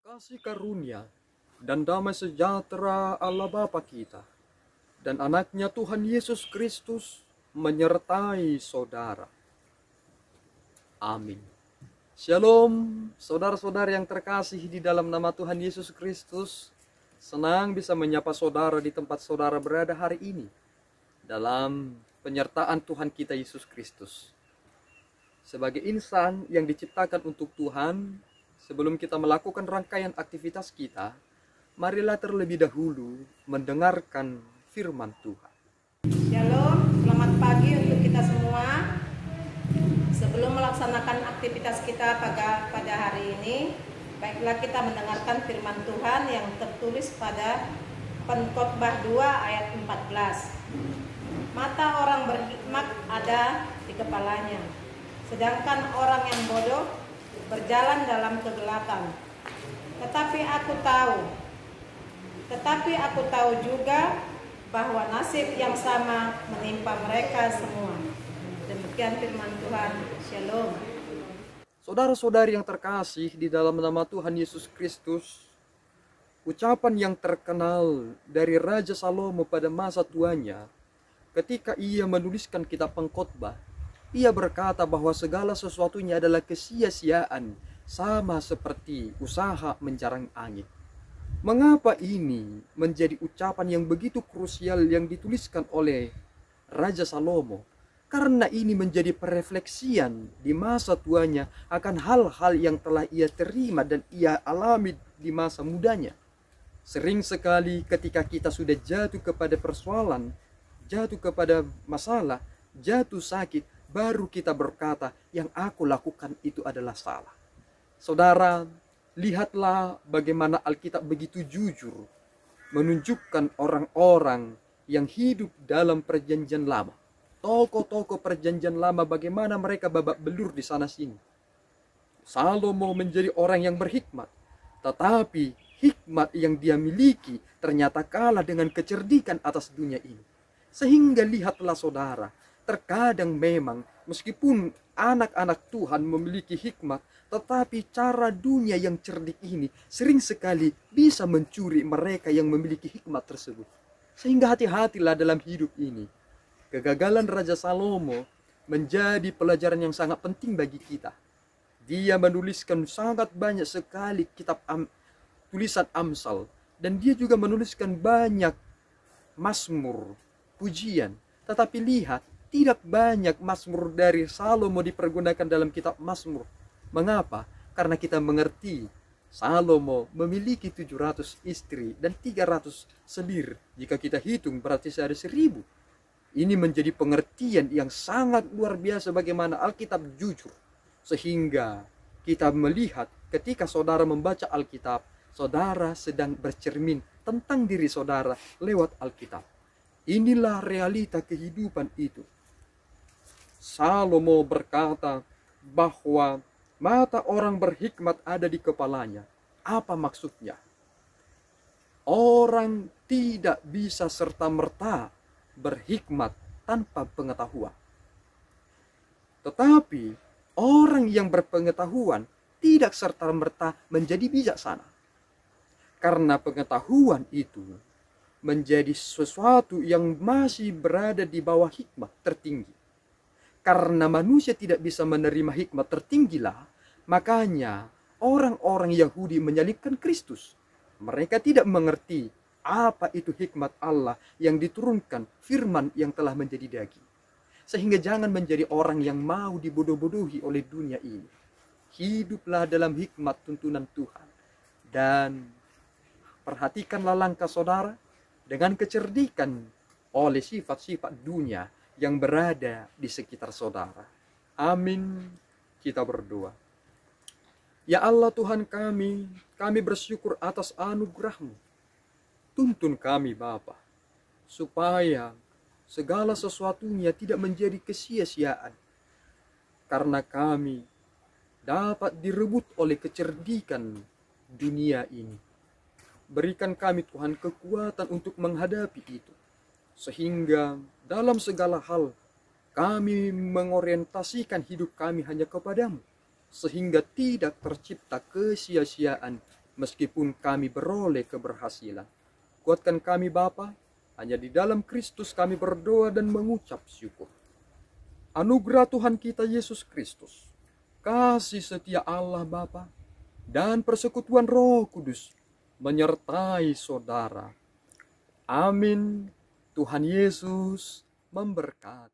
Kasih karunia dan damai sejahtera Allah Bapa kita dan anaknya Tuhan Yesus Kristus menyertai saudara. Amin. Shalom, saudara-saudara yang terkasih di dalam nama Tuhan Yesus Kristus. Senang bisa menyapa saudara di tempat saudara berada hari ini dalam penyertaan Tuhan kita Yesus Kristus. Sebagai insan yang diciptakan untuk Tuhan, sebelum kita melakukan rangkaian aktivitas kita, marilah terlebih dahulu mendengarkan firman Tuhan. Shalom, selamat pagi untuk kita semua. Sebelum melaksanakan aktivitas kita pada hari ini, baiklah kita mendengarkan firman Tuhan yang tertulis pada Pengkhotbah 2 ayat 14. Mata orang berhikmat ada di kepalanya, sedangkan orang yang bodoh berjalan dalam kegelapan. Tetapi aku tahu juga bahwa nasib yang sama menimpa mereka semua. Demikian firman Tuhan. Shalom. Saudara-saudari yang terkasih di dalam nama Tuhan Yesus Kristus, ucapan yang terkenal dari Raja Salomo pada masa tuanya, ketika ia menuliskan kitab Pengkhotbah, ia berkata bahwa segala sesuatunya adalah kesia-siaan, sama seperti usaha menjarang angin. Mengapa ini menjadi ucapan yang begitu krusial yang dituliskan oleh Raja Salomo? Karena ini menjadi perefleksian di masa tuanya akan hal-hal yang telah ia terima dan ia alami di masa mudanya. Sering sekali ketika kita sudah jatuh kepada persoalan, jatuh kepada masalah, jatuh sakit, baru kita berkata, yang aku lakukan itu adalah salah. Saudara, lihatlah bagaimana Alkitab begitu jujur menunjukkan orang-orang yang hidup dalam perjanjian lama. Tokoh-tokoh perjanjian lama bagaimana mereka babak belur di sana sini. Salomo menjadi orang yang berhikmat, tetapi hikmat yang dia miliki ternyata kalah dengan kecerdikan atas dunia ini. Sehingga lihatlah saudara, terkadang memang meskipun anak-anak Tuhan memiliki hikmat, tetapi cara dunia yang cerdik ini sering sekali bisa mencuri mereka yang memiliki hikmat tersebut. Sehingga hati-hatilah dalam hidup ini. Kegagalan Raja Salomo menjadi pelajaran yang sangat penting bagi kita. Dia menuliskan sangat banyak sekali kitab tulisan Amsal, dan dia juga menuliskan banyak mazmur, pujian. Tetapi lihat, tidak banyak mazmur dari Salomo dipergunakan dalam kitab mazmur. Mengapa? Karena kita mengerti Salomo memiliki 700 istri dan 300 selir. Jika kita hitung berarti ada 1000. Ini menjadi pengertian yang sangat luar biasa bagaimana Alkitab jujur. Sehingga kita melihat ketika saudara membaca Alkitab, saudara sedang bercermin tentang diri saudara lewat Alkitab. Inilah realita kehidupan itu. Salomo berkata bahwa mata orang berhikmat ada di kepalanya. Apa maksudnya? Orang tidak bisa serta-merta berhikmat tanpa pengetahuan. Tetapi orang yang berpengetahuan tidak serta-merta menjadi bijaksana. Karena pengetahuan itu menjadi sesuatu yang masih berada di bawah hikmat tertinggi. Karena manusia tidak bisa menerima hikmat tertinggilah, makanya orang-orang Yahudi menyalibkan Kristus. Mereka tidak mengerti apa itu hikmat Allah yang diturunkan, firman yang telah menjadi daging. Sehingga jangan menjadi orang yang mau dibodoh-bodohi oleh dunia ini. Hiduplah dalam hikmat tuntunan Tuhan. Dan perhatikanlah langkah saudara dengan kecerdikan oleh sifat-sifat dunia yang berada di sekitar saudara. Amin. Kita berdoa. Ya Allah Tuhan kami bersyukur atas anugerah-Mu. Tuntun kami Bapa, supaya segala sesuatunya tidak menjadi kesia-siaan. Karena kami dapat direbut oleh kecerdikan dunia ini. Berikan kami Tuhan kekuatan untuk menghadapi itu. Sehingga dalam segala hal kami mengorientasikan hidup kami hanya kepadamu. Sehingga tidak tercipta kesia-siaan meskipun kami beroleh keberhasilan. Kuatkan kami Bapa, hanya di dalam Kristus kami berdoa dan mengucap syukur. Anugerah Tuhan kita Yesus Kristus, kasih setia Allah Bapa, dan persekutuan Roh Kudus menyertai saudara. Amin. Tuhan Yesus memberkati.